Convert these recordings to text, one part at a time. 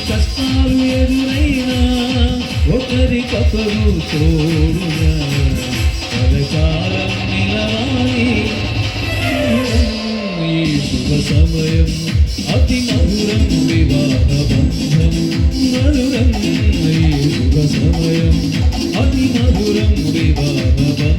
కష్టాలు ఎదురైనా ఒకరికొకరు తోడుగా కలకాలం నిలవాలి. ఈ శుభ సమయం అతి మధురం వివాహ బంధం మధురం. ఈ శుభ సమయం అతి మధురం వివాహ బంధం.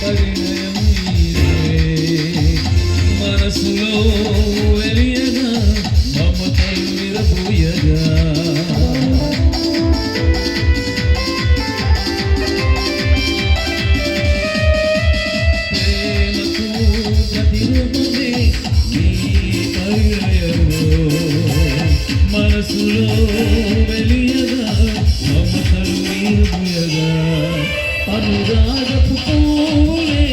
పరిణయం మనసులో వెలియగా మమతలు విరబోయగా ప్రేమకు ప్రతిరూపమే నీ పరిణయము మనసులో వెలియగా మమతలు విరబోయగా అనురాగపు పూలే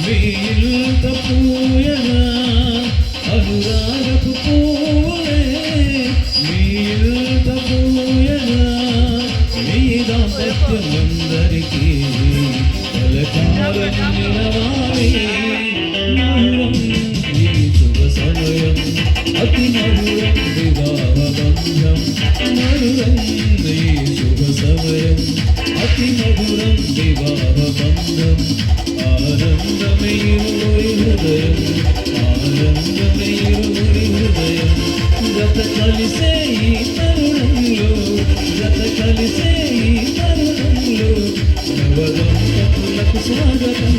వీలుత పూయగా అనురాగపు పూలే వీలుత పూయగా నీ దాంపత్యమందరికీ కలకాలం నిలవాలి. ఈ శుభ సమయం అతి మధురం వివాహ బంధం మధురం. ఈ శుభ సమయం అతి మధురం వివాహ బంధం. ఆనందమయురి హృదయం ఆనందమయురి హృదయం. గత కలిసే ఈ తరుణంలో గత కలిసే ఈ తరుణంలో నవదంపతులకు స్వాగతం.